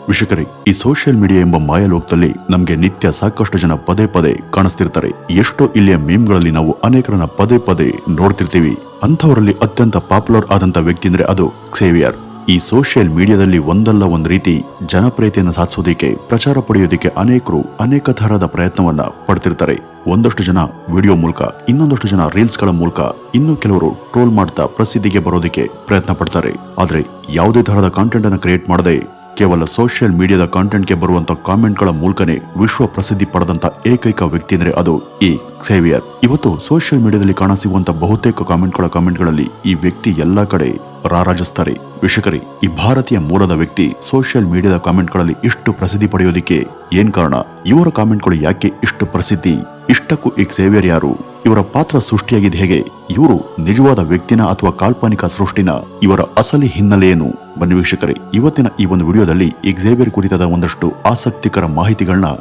ವೀಕ್ಷಕರೇ, ಈ social media ಎಂಬ ಮಾಯಲೋಕದಲ್ಲಿ ನಮಗೆ ನಿತ್ಯ ಸಾಕಷ್ಟು ಜನ ಪದೇ ಪದೇ ಕಾಣಿಸ್ತಿರ್ತಾರೆ. ಎಷ್ಟೋ ಇಲ್ಲಿಯ ಮೀಮ್ಗಳಲ್ಲಿ ನಾವು ಅನೇಕರನ್ನ ಪದೇ ಪದೇ ನೋಡ್ತಿರ್ತೀವಿ. ಅಂಥವರಲ್ಲಿ ಅತ್ಯಂತ ಪಾಪ್ಯುಲರ್ ಆದಂತ ವ್ಯಕ್ತಿ ಅಂದ್ರೆ ಅದು ಕ್ಸೇವಿಯರ್. ಈ ಸೋಷಿಯಲ್ ಮೀಡಿಯಾದಲ್ಲಿ ಒಂದಲ್ಲ ಒಂದು ರೀತಿ ಜನಪ್ರಿಯತೆಯನ್ನು ಸಾಧಿಸೋದಕ್ಕೆ, ಪ್ರಚಾರ ಪಡೆಯೋದಕ್ಕೆ ಅನೇಕರು ಅನೇಕ ತರಹದ ಪ್ರಯತ್ನವನ್ನ ಪಡ್ತಿರ್ತಾರೆ. ಒಂದಷ್ಟು ಜನ ವಿಡಿಯೋ ಮೂಲಕ, ಇನ್ನೊಂದಷ್ಟು ಜನ ರೀಲ್ಸ್ ಗಳ ಮೂಲಕ, ಇನ್ನು ಕೆಲವರು ಟ್ರೋಲ್ ಮಾಡ್ತಾ ಪ್ರಸಿದ್ಧಿಗೆ ಬರೋದಕ್ಕೆ ಪ್ರಯತ್ನ ಪಡ್ತಾರೆ. ಆದ್ರೆ ಯಾವುದೇ ತರಹದ ಕಾಂಟೆಂಟ್ ಅನ್ನು ಕ್ರಿಯೇಟ್ ಮಾಡದೆ ಕೇವಲ ಸೋಷಿಯಲ್ ಮೀಡಿಯಾದ ಕಾಂಟೆಂಟ್ಗೆ ಬರುವಂತ ಕಾಮೆಂಟ್ಗಳ ಮೂಲಕನೇ ವಿಶ್ವ ಪ್ರಸಿದ್ಧಿ ಪಡೆದಂತ ಏಕೈಕ ವ್ಯಕ್ತಿ ಅಂದ್ರೆ ಅದು ಈ ಕ್ಸೇವಿಯರ್. ಇವತ್ತು ಸೋಷಿಯಲ್ ಮೀಡಿಯಾದಲ್ಲಿ ಕಾಣಸಿಗುವಂತ ಬಹುತೇಕ ಕಾಮೆಂಟ್ಗಳಲ್ಲಿ ಈ ವ್ಯಕ್ತಿ ಎಲ್ಲಾ ಕಡೆ ರಾರಾಜಿಸ್ತಾರೆ. ವೀಕ್ಷಕರೇ, ಈ ಭಾರತೀಯ ಮೂಲದ ವ್ಯಕ್ತಿ ಸೋಷಿಯಲ್ ಮೀಡಿಯಾದ ಕಾಮೆಂಟ್ಗಳಲ್ಲಿ ಇಷ್ಟು ಪ್ರಸಿದ್ಧಿ ಪಡೆಯೋದಿಕ್ಕೆ ಏನ್ ಕಾರಣ? ಇವರ ಕಾಮೆಂಟ್ಗಳು ಯಾಕೆ ಇಷ್ಟು ಪ್ರಸಿದ್ಧಿ? ಇಷ್ಟಕ್ಕೂ ಈ ಕ್ಸೇವಿಯರ್ ಯಾರು? ಇವರ ಪಾತ್ರ ಸೃಷ್ಟಿಯಾಗಿದೆ ಹೇಗೆ? ಇವರು ನಿಜವಾದ ವ್ಯಕ್ತಿನ ಅಥವಾ ಕಾಲ್ಪನಿಕ ಸೃಷ್ಟಿನ? ಇವರ ಅಸಲಿ ಹಿನ್ನೆಲೆ ಏನು? ಬನ್ನಿ ವೀಕ್ಷಕರೇ, ಇವತ್ತಿನ ಈ ಒಂದು ವಿಡಿಯೋದಲ್ಲಿ ಈ ಕ್ಸೇವಿಯರ್ ಕುರಿತಾದ ಒಂದಷ್ಟು ಆಸಕ್ತಿಕರ ಮಾಹಿತಿಗಳನ್ನ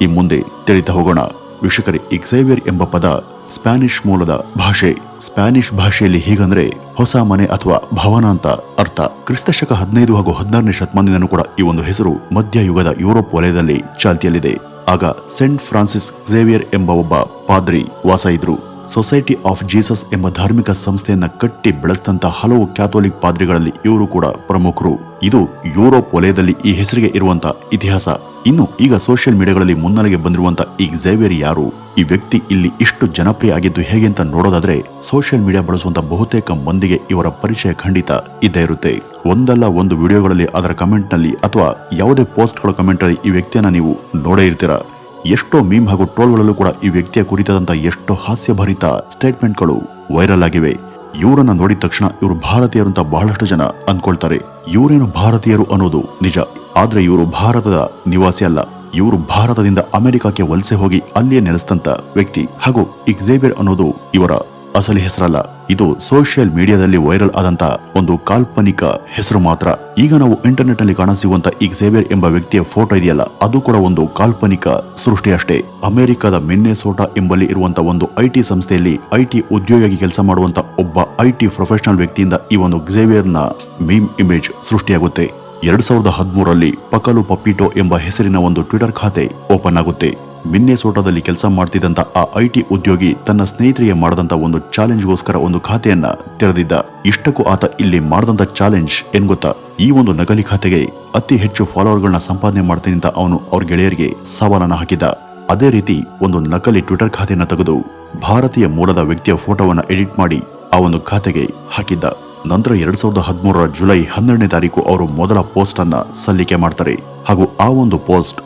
ಈ ಮುಂದೆ ತಿಳಿತಾ ಹೋಗೋಣ. ವೀಕ್ಷಕರೇ, ಈ ಕ್ಸೇವಿಯರ್ ಎಂಬ ಪದ ಸ್ಪ್ಯಾನಿಷ್ ಮೂಲದ ಭಾಷೆ. ಸ್ಪ್ಯಾನಿಷ್ ಭಾಷೆಯಲ್ಲಿ ಹೀಗಂದ್ರೆ ಹೊಸ ಮನೆ ಅಥವಾ ಭವನ ಅಂತ ಅರ್ಥ. ಕ್ರಿಸ್ತಶಕ 15 ಹಾಗೂ 16ನೇ ಶತಮಾನದಿಂದಲೂ ಕೂಡ ಈ ಒಂದು ಹೆಸರು ಮಧ್ಯಯುಗದ ಯುರೋಪ್ ವಲಯದಲ್ಲಿ ಚಾಲ್ತಿಯಲ್ಲಿದೆ. ಆಗ ಸೆಂಟ್ ಫ್ರಾನ್ಸಿಸ್ ಕ್ಸೇವಿಯರ್ ಎಂಬ ಒಬ್ಬ ಪಾದ್ರಿ ವಾಸ ಇದ್ರು. ಸೊಸೈಟಿ ಆಫ್ ಜೀಸಸ್ ಎಂಬ ಧಾರ್ಮಿಕ ಸಂಸ್ಥೆಯನ್ನ ಕಟ್ಟಿ ಬೆಳೆಸಿದಂತ ಹಲವು ಕ್ಯಾಥೋಲಿಕ್ ಪಾದ್ರಿಗಳಲ್ಲಿ ಇವರು ಕೂಡ ಪ್ರಮುಖರು. ಇದು ಯುರೋಪ್ ವಲಯದಲ್ಲಿ ಈ ಹೆಸರಿಗೆ ಇರುವಂತ ಇತಿಹಾಸ. ಇನ್ನು ಈಗ ಸೋಷಿಯಲ್ ಮೀಡಿಯಾಗಳಲ್ಲಿ ಮುನ್ನೆಲೆಗೆ ಬಂದಿರುವಂತ ಈ ಕ್ಸೇವಿಯರ್ ಯಾರು? ಈ ವ್ಯಕ್ತಿ ಇಲ್ಲಿ ಇಷ್ಟು ಜನಪ್ರಿಯ ಆಗಿದ್ದು ಹೇಗೆ ಅಂತ ನೋಡೋದಾದ್ರೆ, ಸೋಷಿಯಲ್ ಮೀಡಿಯಾ ಬಳಸುವಂತ ಬಹುತೇಕ ಮಂದಿಗೆ ಇವರ ಪರಿಚಯ ಖಂಡಿತ ಇದ್ದೇ ಇರುತ್ತೆ. ಒಂದಲ್ಲ ಒಂದು ವಿಡಿಯೋಗಳಲ್ಲಿ, ಅದರ ಕಮೆಂಟ್ ನಲ್ಲಿ ಅಥವಾ ಯಾವುದೇ ಪೋಸ್ಟ್ ಗಳ ಕಮೆಂಟ್ ಅಲ್ಲಿ ಈ ವ್ಯಕ್ತಿಯನ್ನ ನೀವು ನೋಡೇ ಇರ್ತೀರಾ. ಎಷ್ಟೋ ಮೀಮ್ ಹಾಗೂ ಟ್ರೋಲ್ಗಳಲ್ಲೂ ಕೂಡ ಈ ವ್ಯಕ್ತಿಯ ಕುರಿತಾದಂತ ಎಷ್ಟೋ ಹಾಸ್ಯಭರಿತ ಸ್ಟೇಟ್ಮೆಂಟ್ಗಳು ವೈರಲ್ ಆಗಿವೆ. ಇವರನ್ನ ನೋಡಿದ ತಕ್ಷಣ ಇವರು ಭಾರತೀಯರು ಅಂತ ಬಹಳಷ್ಟು ಜನ ಅಂದ್ಕೊಳ್ತಾರೆ. ಇವರೇನು ಭಾರತೀಯರು ಅನ್ನೋದು ನಿಜ, ಆದ್ರೆ ಇವರು ಭಾರತದ ನಿವಾಸಿ ಅಲ್ಲ. ಇವರು ಭಾರತದಿಂದ ಅಮೆರಿಕಕ್ಕೆ ವಲಸೆ ಹೋಗಿ ಅಲ್ಲಿಯೇ ನೆಲೆಸಿದಂತ ವ್ಯಕ್ತಿ. ಹಾಗೂ ಈ ಕ್ಸೇವಿಯರ್ ಅನ್ನೋದು ಇವರ ಅಸಲಿ ಹೆಸರಲ್ಲ. ಇದು ಸೋಷಿಯಲ್ ಮೀಡಿಯಾದಲ್ಲಿ ವೈರಲ್ ಆದಂತ ಒಂದು ಕಾಲ್ಪನಿಕ ಹೆಸರು ಮಾತ್ರ. ಈಗ ನಾವು ಇಂಟರ್ನೆಟ್ ನಲ್ಲಿ ಕಾಣಸಿಗುವಂತ ಈ ಕ್ಸೇವಿಯರ್ ಎಂಬ ವ್ಯಕ್ತಿಯ ಫೋಟೋ ಇದೆಯಲ್ಲ, ಅದು ಕೂಡ ಒಂದು ಕಾಲ್ಪನಿಕ ಸೃಷ್ಟಿ ಅಷ್ಟೇ. ಅಮೆರಿಕದ ಮಿನ್ನೆಸೋಟಾ ಎಂಬಲ್ಲಿ ಇರುವಂತ ಒಂದು ಐಟಿ ಸಂಸ್ಥೆಯಲ್ಲಿ ಐಟಿ ಉದ್ಯೋಗಿಯಾಗಿ ಕೆಲಸ ಮಾಡುವಂತ ಒಬ್ಬ ಐಟಿ ಪ್ರೊಫೆಷನಲ್ ವ್ಯಕ್ತಿಯಿಂದ ಈ ಒಂದು ಕ್ಸೇವಿಯರ್ ನ ಮೀಮ್ ಇಮೇಜ್ ಸೃಷ್ಟಿಯಾಗುತ್ತೆ. 2013ರಲ್ಲಿ ಪಕಲು ಪಪ್ಪಿಟೋ ಎಂಬ ಹೆಸರಿನ ಒಂದು ಟ್ವಿಟರ್ ಖಾತೆ ಓಪನ್ ಆಗುತ್ತೆ. ಮಿನ್ನೆಸೋಟಾದಲ್ಲಿ ಕೆಲಸ ಮಾಡ್ತಿದ್ದಂತ ಆ ಐಟಿ ಉದ್ಯೋಗಿ ತನ್ನ ಸ್ನೇಹಿತರಿಗೆ ಮಾಡದಂತ ಒಂದು ಚಾಲೆಂಜ್ಗೋಸ್ಕರ ಒಂದು ಖಾತೆಯನ್ನ ತೆರೆದಿದ್ದ. ಇಷ್ಟಕ್ಕೂ ಆತ ಇಲ್ಲಿ ಮಾಡದಂತ ಚಾಲೆಂಜ್ ಏನ್ ಗೊತ್ತಾ? ಈ ಒಂದು ನಕಲಿ ಖಾತೆಗೆ ಅತಿ ಹೆಚ್ಚು ಫಾಲೋವರ್ಗಳನ್ನ ಸಂಪಾದನೆ ಮಾಡ್ತೀನಿ ಅಂತ ಅವನು ಅವ್ರ ಗೆಳೆಯರಿಗೆ ಸವಾಲನ್ನ ಹಾಕಿದ್ದ. ಅದೇ ರೀತಿ ಒಂದು ನಕಲಿ ಟ್ವಿಟರ್ ಖಾತೆಯನ್ನ ತೆಗೆದು ಭಾರತೀಯ ಮೂಲದ ವ್ಯಕ್ತಿಯ ಫೋಟೋವನ್ನ ಎಡಿಟ್ ಮಾಡಿ ಆ ಒಂದು ಖಾತೆಗೆ ಹಾಕಿದ್ದ. ನಂತರ 2013ರ ಜುಲೈ 12ನೇ ತಾರೀಕು ಅವರು ಮೊದಲ ಪೋಸ್ಟ್ ಅನ್ನ ಸಲ್ಲಿಕೆ ಮಾಡ್ತಾರೆ. ಹಾಗೂ ಆ ಒಂದು ಪೋಸ್ಟ್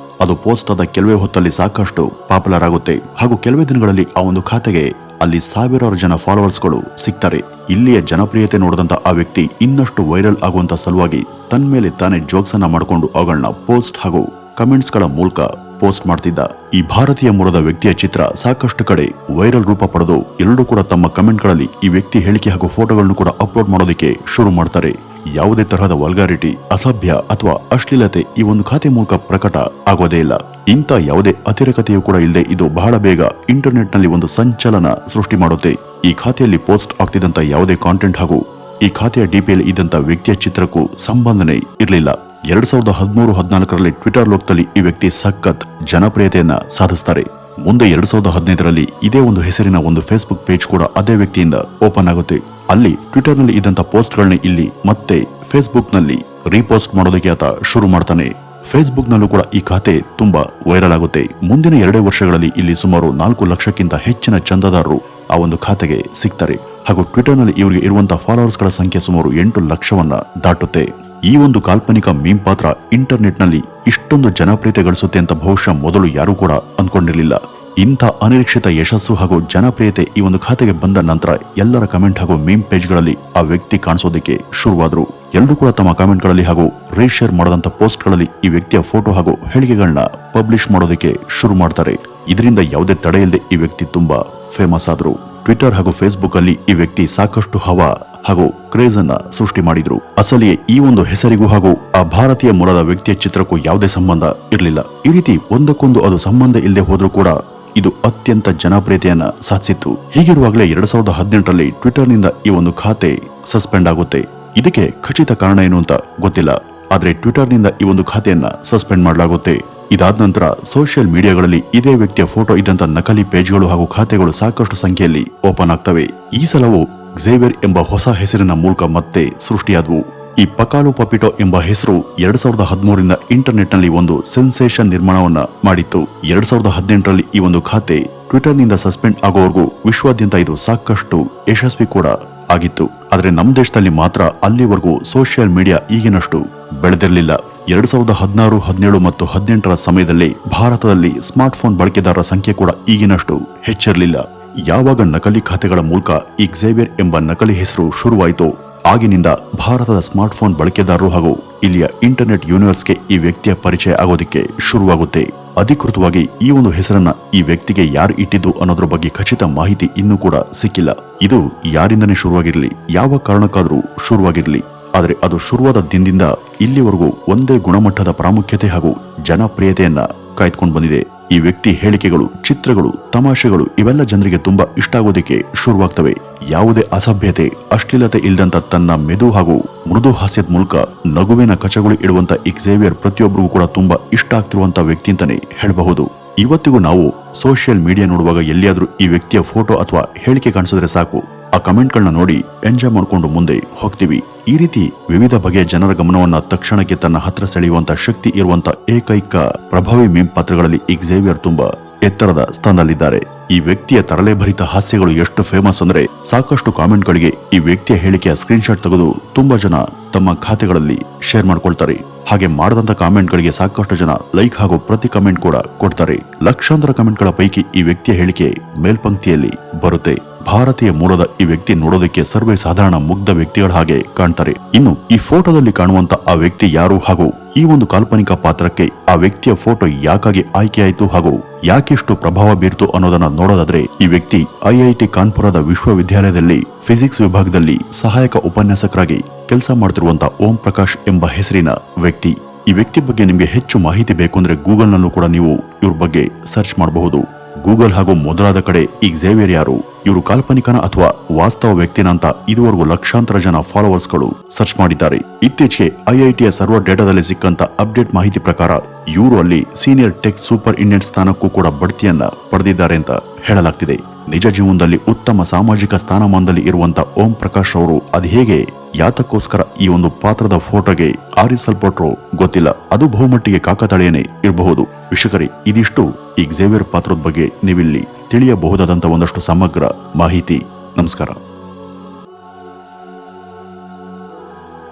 ಆದ ಕೆಲವೇ ಹೊತ್ತಲ್ಲಿ ಸಾಕಷ್ಟು ಪಾಪ್ಯುಲರ್ ಆಗುತ್ತೆ. ಹಾಗೂ ಕೆಲವೇ ದಿನಗಳಲ್ಲಿ ಆ ಒಂದು ಖಾತೆಗೆ ಅಲ್ಲಿ ಸಾವಿರಾರು ಜನ ಫಾಲೋವರ್ಸ್ಗಳು ಸಿಗ್ತಾರೆ. ಇಲ್ಲಿಯ ಜನಪ್ರಿಯತೆ ನೋಡಿದಂತ ಆ ವ್ಯಕ್ತಿ ಇನ್ನಷ್ಟು ವೈರಲ್ ಆಗುವಂತ ಸಲುವಾಗಿ ತನ್ನ ಮೇಲೆ ತಾನೇ ಜೋಕ್ಸ್ ಅನ್ನ ಮಾಡಿಕೊಂಡು ಅವುಗಳನ್ನ ಪೋಸ್ಟ್ ಹಾಗೂ ಕಮೆಂಟ್ಸ್ ಗಳ ಮೂಲಕ ಪೋಸ್ಟ್ ಮಾಡ್ತಿದ್ದ. ಈ ಭಾರತೀಯ ಮೂಲದ ವ್ಯಕ್ತಿಯ ಚಿತ್ರ ಸಾಕಷ್ಟು ಕಡೆ ವೈರಲ್ ರೂಪ ಪಡೆದು ಎಲ್ಲರೂ ಕೂಡ ತಮ್ಮ ಕಮೆಂಟ್ ಗಳಲ್ಲಿ ಈ ವ್ಯಕ್ತಿ ಹೇಳಿಕೆ ಹಾಗೂ ಫೋಟೋಗಳನ್ನು ಕೂಡ ಅಪ್ಲೋಡ್ ಮಾಡೋದಕ್ಕೆ ಶುರು ಮಾಡ್ತಾರೆ. ಯಾವುದೇ ತರಹದ ವಲ್ಗಾರಿಟಿ, ಅಸಭ್ಯ ಅಥವಾ ಅಶ್ಲೀಲತೆ ಈ ಒಂದು ಖಾತೆ ಮೂಲಕ ಪ್ರಕಟ ಆಗೋದೇ ಇಲ್ಲ. ಇಂಥ ಯಾವುದೇ ಅತಿರೇಕತೆಯೂ ಕೂಡ ಇಲ್ಲದೆ ಇದು ಬಹಳ ಬೇಗ ಇಂಟರ್ನೆಟ್ ನಲ್ಲಿ ಒಂದು ಸಂಚಲನ ಸೃಷ್ಟಿ ಮಾಡುತ್ತೆ. ಈ ಖಾತೆಯಲ್ಲಿ ಪೋಸ್ಟ್ ಆಗ್ತಿದ್ದಂತ ಯಾವುದೇ ಕಾಂಟೆಂಟ್ ಹಾಗೂ ಈ ಖಾತೆಯ ಡಿಪಿಯಲ್ಲಿ ಇದ್ದಂತ ವ್ಯಕ್ತಿಯ ಚಿತ್ರಕ್ಕೂ ಸಂಬಂಧನೇ ಇರಲಿಲ್ಲ. 2013-14ರಲ್ಲಿ ಟ್ವಿಟರ್ ಲೋಕದಲ್ಲಿ ಈ ವ್ಯಕ್ತಿ ಸಖತ್ ಜನಪ್ರಿಯತೆಯನ್ನ ಸಾಧಿಸ್ತಾರೆ. ಮುಂದೆ 2015ರಲ್ಲಿ ಇದೇ ಒಂದು ಹೆಸರಿನ ಒಂದು ಫೇಸ್ಬುಕ್ ಪೇಜ್ ಕೂಡ ಅದೇ ವ್ಯಕ್ತಿಯಿಂದ ಓಪನ್ ಆಗುತ್ತೆ. ಅಲ್ಲಿ ಟ್ವಿಟರ್ ನಲ್ಲಿ ಇದ್ದಂತ ಪೋಸ್ಟ್ ಗಳನ್ನ ಇಲ್ಲಿ ಮತ್ತೆ ಫೇಸ್ಬುಕ್ ನಲ್ಲಿ ರೀಪೋಸ್ಟ್ ಮಾಡೋದಕ್ಕೆ ಆತ ಶುರು ಮಾಡ್ತಾನೆ. ಫೇಸ್ಬುಕ್ ನಲ್ಲೂ ಕೂಡ ಈ ಖಾತೆ ತುಂಬಾ ವೈರಲ್ ಆಗುತ್ತೆ. ಮುಂದಿನ 2 ವರ್ಷಗಳಲ್ಲಿ ಇಲ್ಲಿ ಸುಮಾರು 4 ಲಕ್ಷಕ್ಕಿಂತ ಹೆಚ್ಚಿನ ಚಂದಾದಾರರು ಆ ಒಂದು ಖಾತೆಗೆ ಸಿಗ್ತಾರೆ. ಹಾಗೂ ಟ್ವಿಟರ್ ನಲ್ಲಿ ಇವರಿಗೆ ಇರುವಂತಹ ಫಾಲೋವರ್ಸ್ ಗಳ ಸಂಖ್ಯೆ ಸುಮಾರು 8 ಲಕ್ಷವನ್ನ ದಾಟುತ್ತೆ. ಈ ಒಂದು ಕಾಲ್ಪನಿಕ ಮೀಮ್ ಪಾತ್ರ ಇಂಟರ್ನೆಟ್ ನಲ್ಲಿ ಇಷ್ಟೊಂದು ಜನಪ್ರಿಯತೆ ಗಳಿಸುತ್ತೆ ಅಂತ ಬಹುಶಃ ಮೊದಲು ಯಾರು ಕೂಡ ಅಂದ್ಕೊಂಡಿರ್ಲಿಲ್ಲ. ಇಂಥ ಅನಿರೀಕ್ಷಿತ ಯಶಸ್ಸು ಹಾಗೂ ಜನಪ್ರಿಯತೆ ಈ ಒಂದು ಖಾತೆಗೆ ಬಂದ ನಂತರ ಎಲ್ಲರ ಕಮೆಂಟ್ ಹಾಗೂ ಮೀಮ್ ಪೇಜ್ ಗಳಲ್ಲಿ ಆ ವ್ಯಕ್ತಿ ಕಾಣಿಸೋದಕ್ಕೆ ಶುರುವಾದ್ರು. ಎಲ್ಲರೂ ಕೂಡ ತಮ್ಮ ಕಮೆಂಟ್ ಗಳಲ್ಲಿ ಹಾಗೂ ರೀಶೇರ್ ಮಾಡದಂತ ಪೋಸ್ಟ್ ಗಳಲ್ಲಿ ಈ ವ್ಯಕ್ತಿಯ ಫೋಟೋ ಹಾಗೂ ಹೇಳಿಕೆಗಳನ್ನ ಪಬ್ಲಿಷ್ ಮಾಡೋದಕ್ಕೆ ಶುರು ಮಾಡ್ತಾರೆ. ಇದರಿಂದ ಯಾವುದೇ ತಡೆ ಇಲ್ಲದೆ ಈ ವ್ಯಕ್ತಿ ತುಂಬಾ ಫೇಮಸ್ ಆದ್ರು. ಟ್ವಿಟರ್ ಹಾಗೂ ಫೇಸ್ಬುಕ್ ಅಲ್ಲಿ ಈ ವ್ಯಕ್ತಿ ಸಾಕಷ್ಟು ಹವಾ ಹಾಗೂ ಕ್ರೇಜ್ ಅನ್ನ ಸೃಷ್ಟಿ ಮಾಡಿದ್ರು. ಅಸಲಿಯೇ ಈ ಒಂದು ಹೆಸರಿಗೂ ಹಾಗೂ ಆ ಭಾರತೀಯ ಮೂಲದ ವ್ಯಕ್ತಿಯ ಚಿತ್ರಕ್ಕೂ ಯಾವುದೇ ಸಂಬಂಧ ಇರಲಿಲ್ಲ. ಈ ರೀತಿ ಒಂದಕ್ಕೊಂದು ಅದು ಸಂಬಂಧ ಇಲ್ಲದೆ ಹೋದ್ರೂ ಕೂಡ ಇದು ಅತ್ಯಂತ ಜನಪ್ರಿಯತೆಯನ್ನ ಸಾಧಿಸಿತ್ತು. ಹೀಗಿರುವಾಗಲೇ 2018ರಲ್ಲಿ ಟ್ವಿಟರ್ ನಿಂದ ಈ ಒಂದು ಖಾತೆ ಸಸ್ಪೆಂಡ್ ಆಗುತ್ತೆ. ಇದಕ್ಕೆ ಖಚಿತ ಕಾರಣ ಏನು ಅಂತ ಗೊತ್ತಿಲ್ಲ. ಆದ್ರೆ ಟ್ವಿಟರ್ನಿಂದ ಈ ಒಂದು ಖಾತೆಯನ್ನ ಸಸ್ಪೆಂಡ್ ಮಾಡಲಾಗುತ್ತೆ. ಇದಾದ ನಂತರ ಸೋಷಿಯಲ್ ಮೀಡಿಯಾಗಳಲ್ಲಿ ಇದೇ ವ್ಯಕ್ತಿಯ ಫೋಟೋ ಇದ್ದಂತ ನಕಲಿ ಪೇಜ್ಗಳು ಹಾಗೂ ಖಾತೆಗಳು ಸಾಕಷ್ಟು ಸಂಖ್ಯೆಯಲ್ಲಿ ಓಪನ್ ಆಗ್ತವೆ. ಈ ಸಲವು ಝೇವಿಯರ್ ಎಂಬ ಹೊಸ ಹೆಸರಿನ ಮೂಲಕ ಮತ್ತೆ ಸೃಷ್ಟಿಯಾದವು. ಈ ಪಕಾಲೋ ಪಪಿಟೋ ಎಂಬ ಹೆಸರು 2013ರಿಂದ ಇಂಟರ್ನೆಟ್ನಲ್ಲಿ ಒಂದು ಸೆನ್ಸೇಷನ್ ನಿರ್ಮಾಣವನ್ನ ಮಾಡಿತ್ತು. 2018ರಲ್ಲಿ ಈ ಒಂದು ಖಾತೆ ಟ್ವಿಟರ್ನಿಂದ ಸಸ್ಪೆಂಡ್ ಆಗೋವರೆಗೂ ವಿಶ್ವಾದ್ಯಂತ ಇದು ಸಾಕಷ್ಟು ಯಶಸ್ವಿ ಕೂಡ ಆಗಿತ್ತು. ಆದ್ರೆ ನಮ್ಮ ದೇಶದಲ್ಲಿ ಮಾತ್ರ ಅಲ್ಲಿವರೆಗೂ ಸೋಷಿಯಲ್ ಮೀಡಿಯಾ ಈಗಿನಷ್ಟು ಬೆಳೆದಿರಲಿಲ್ಲ. 2016, 17 ಮತ್ತು 18ರ ಸಮಯದಲ್ಲಿ ಭಾರತದಲ್ಲಿ ಸ್ಮಾರ್ಟ್ ಫೋನ್ ಬಳಕೆದಾರರ ಸಂಖ್ಯೆ ಕೂಡ ಈಗಿನಷ್ಟು ಹೆಚ್ಚಿರಲಿಲ್ಲ. ಯಾವಾಗ ನಕಲಿ ಖಾತೆಗಳ ಮೂಲಕ ಈ ಝೇವಿಯರ್ ಎಂಬ ನಕಲಿ ಹೆಸರು ಶುರುವಾಯಿತು, ಆಗಿನಿಂದ ಭಾರತದ ಸ್ಮಾರ್ಟ್ ಫೋನ್ ಬಳಕೆದಾರರು ಹಾಗೂ ಇಲ್ಲಿಯ ಇಂಟರ್ನೆಟ್ ಯೂನಿವರ್ಸ್ಗೆ ಈ ವ್ಯಕ್ತಿಯ ಪರಿಚಯ ಆಗೋದಿಕ್ಕೆ ಶುರುವಾಗುತ್ತೆ. ಅಧಿಕೃತವಾಗಿ ಈ ಒಂದು ಹೆಸರನ್ನ ಈ ವ್ಯಕ್ತಿಗೆ ಯಾರು ಇಟ್ಟಿದ್ದು ಅನ್ನೋದ್ರ ಬಗ್ಗೆ ಖಚಿತ ಮಾಹಿತಿ ಇನ್ನೂ ಕೂಡ ಸಿಕ್ಕಿಲ್ಲ. ಇದು ಯಾರಿಂದನೇ ಶುರುವಾಗಿರಲಿ, ಯಾವ ಕಾರಣಕ್ಕಾದ್ರೂ ಶುರುವಾಗಿರಲಿ, ಆದರೆ ಅದು ಶುರುವಾದ ದಿನದಿಂದ ಇಲ್ಲಿವರೆಗೂ ಒಂದೇ ಗುಣಮಟ್ಟದ ಪ್ರಾಮುಖ್ಯತೆ ಹಾಗೂ ಜನಪ್ರಿಯತೆಯನ್ನ ಕಾಯ್ದುಕೊಂಡು ಬಂದಿದೆ. ಈ ವ್ಯಕ್ತಿ ಹೇಳಿಕೆಗಳು, ಚಿತ್ರಗಳು, ತಮಾಷೆಗಳು ಇವೆಲ್ಲ ಜನರಿಗೆ ತುಂಬಾ ಇಷ್ಟ ಆಗೋದಕ್ಕೆ ಶುರುವಾಗ್ತವೆ. ಯಾವುದೇ ಅಸಭ್ಯತೆ, ಅಶ್ಲೀಲತೆ ಇಲ್ದಂತ ತನ್ನ ಮೆದು ಹಾಗೂ ಮೃದು ಹಾಸ್ಯದ ಮೂಲಕ ನಗುವಿನ ಕಚಗಳು ಇಡುವಂತ ಈ ಝೇವಿಯರ್ ಪ್ರತಿಯೊಬ್ಬರಿಗೂ ಕೂಡ ತುಂಬಾ ಇಷ್ಟ ಆಗ್ತಿರುವಂತ ವ್ಯಕ್ತಿ ಅಂತಾನೆ ಹೇಳಬಹುದು. ಇವತ್ತಿಗೂ ನಾವು ಸೋಷಿಯಲ್ ಮೀಡಿಯಾ ನೋಡುವಾಗ ಎಲ್ಲಿಯಾದ್ರೂ ಈ ವ್ಯಕ್ತಿಯ ಫೋಟೋ ಅಥವಾ ಹೇಳಿಕೆ ಕಾಣಿಸಿದ್ರೆ ಸಾಕು, ಆ ಕಮೆಂಟ್ಗಳನ್ನ ನೋಡಿ ಎಂಜಾಯ್ ಮಾಡ್ಕೊಂಡು ಮುಂದೆ ಹೋಗ್ತೀವಿ. ಈ ರೀತಿ ವಿವಿಧ ಬಗೆಯ ಜನರ ಗಮನವನ್ನ ತಕ್ಷಣಕ್ಕೆ ತನ್ನ ಹತ್ರ ಸೆಳೆಯುವಂತ ಶಕ್ತಿ ಇರುವಂತ ಏಕೈಕ ಪ್ರಭಾವಿ ಮೀಮ್ ಪಾತ್ರಗಳಲ್ಲಿ ಈ ಝೇವಿಯರ್ ತುಂಬಾ ಎತ್ತರದ ಸ್ಥಾನದಲ್ಲಿದ್ದಾರೆ. ಈ ವ್ಯಕ್ತಿಯ ತರಲೆಭರಿತ ಹಾಸ್ಯಗಳು ಎಷ್ಟು ಫೇಮಸ್ ಅಂದ್ರೆ ಸಾಕಷ್ಟು ಕಾಮೆಂಟ್ಗಳಿಗೆ ಈ ವ್ಯಕ್ತಿಯ ಹೇಳಿಕೆಯ ಸ್ಕ್ರೀನ್ ಶಾಟ್ ತೆಗೆದು ತುಂಬಾ ಜನ ತಮ್ಮ ಖಾತೆಗಳಲ್ಲಿ ಶೇರ್ ಮಾಡ್ಕೊಳ್ತಾರೆ. ಹಾಗೆ ಮಾಡದಂತ ಕಾಮೆಂಟ್ಗಳಿಗೆ ಸಾಕಷ್ಟು ಜನ ಲೈಕ್ ಹಾಗೂ ಪ್ರತಿ ಕಮೆಂಟ್ ಕೂಡ ಕೊಡ್ತಾರೆ. ಲಕ್ಷಾಂತರ ಕಮೆಂಟ್ಗಳ ಪೈಕಿ ಈ ವ್ಯಕ್ತಿಯ ಹೇಳಿಕೆ ಮೇಲ್ಪಂಕ್ತಿಯಲ್ಲಿ ಬರುತ್ತೆ. ಭಾರತೀಯ ಮೂಲದ ಈ ವ್ಯಕ್ತಿ ನೋಡೋದಕ್ಕೆ ಸರ್ವೇ ಸಾಧಾರಣ ಮುಗ್ಧ ವ್ಯಕ್ತಿಗಳ ಹಾಗೆ ಕಾಣ್ತಾರೆ. ಇನ್ನು ಈ ಫೋಟೋದಲ್ಲಿ ಕಾಣುವಂತ ಆ ವ್ಯಕ್ತಿ ಯಾರು ಹಾಗೂ ಈ ಒಂದು ಕಾಲ್ಪನಿಕ ಪಾತ್ರಕ್ಕೆ ಆ ವ್ಯಕ್ತಿಯ ಫೋಟೋ ಯಾಕಾಗಿ ಆಯ್ಕೆಯಾಯಿತು ಹಾಗೂ ಯಾಕೆಷ್ಟು ಪ್ರಭಾವ ಬೀರ್ತು ಅನ್ನೋದನ್ನ ನೋಡೋದಾದ್ರೆ, ಈ ವ್ಯಕ್ತಿ ಐಐಟಿ ಕಾನ್ಪುರದ ವಿಶ್ವವಿದ್ಯಾಲಯದಲ್ಲಿ ಫಿಸಿಕ್ಸ್ ವಿಭಾಗದಲ್ಲಿ ಸಹಾಯಕ ಉಪನ್ಯಾಸಕರಾಗಿ ಕೆಲಸ ಮಾಡ್ತಿರುವಂತ ಓಂ ಪ್ರಕಾಶ್ ಎಂಬ ಹೆಸರಿನ ವ್ಯಕ್ತಿ. ಈ ವ್ಯಕ್ತಿ ಬಗ್ಗೆ ನಿಮ್ಗೆ ಹೆಚ್ಚು ಮಾಹಿತಿ ಬೇಕು ಅಂದ್ರೆ ಗೂಗಲ್ ನಲ್ಲೂ ಕೂಡ ನೀವು ಇವ್ರ ಬಗ್ಗೆ ಸರ್ಚ್ ಮಾಡಬಹುದು. ಗೂಗಲ್ ಹಾಗೂ ಮೊದಲಾದ ಕಡೆ ಈ ಝೇವಿಯರ್ ಯಾರು, ಇವರು ಕಾಲ್ಪನಿಕನ ಅಥವಾ ವಾಸ್ತವ ವ್ಯಕ್ತಿನ ಅಂತ ಇದುವರೆಗೂ ಲಕ್ಷಾಂತರ ಜನ ಫಾಲೋವರ್ಸ್ಗಳು ಸರ್ಚ್ ಮಾಡಿದ್ದಾರೆ. ಇತ್ತೀಚೆಗೆ ಐಐಟಿಯ ಸರ್ವರ್ ಡೇಟಾದಲ್ಲಿ ಸಿಕ್ಕಂತ ಅಪ್ಡೇಟ್ ಮಾಹಿತಿ ಪ್ರಕಾರ ಇವರು ಅಲ್ಲಿ ಸೀನಿಯರ್ ಟೆಕ್ ಸೂಪರ್ ಇಂಡೆಂಟ್ ಸ್ಥಾನಕ್ಕೂ ಕೂಡ ಬಡ್ತಿಯನ್ನ ಪಡೆದಿದ್ದಾರೆ ಅಂತ ಹೇಳಲಾಗ್ತಿದೆ. ನಿಜ ಜೀವನದಲ್ಲಿ ಉತ್ತಮ ಸಾಮಾಜಿಕ ಸ್ಥಾನಮಾನದಲ್ಲಿ ಇರುವಂತ ಓಂ ಪ್ರಕಾಶ್ ಅವರು ಅದು ಹೇಗೆ ಯಾತಕ್ಕೋಸ್ಕರ ಈ ಒಂದು ಪಾತ್ರದ ಫೋಟೋಗೆ ಆರಿಸಲ್ಪಟ್ರೋ ಗೊತ್ತಿಲ್ಲ. ಅದು ಬಹುಮಟ್ಟಿಗೆ ಕಾಕತಾಳೀಯನೇ ಇರಬಹುದು. ವೀಕ್ಷಕರೇ, ಇದಿಷ್ಟು ಈ ಝೇವಿಯರ್ ಪಾತ್ರದ ಬಗ್ಗೆ ನೀವಿಲ್ಲಿ ತಿಳಿಯಬಹುದಾದಂತ ಒಂದಷ್ಟು ಸಮಗ್ರ ಮಾಹಿತಿ. ನಮಸ್ಕಾರ.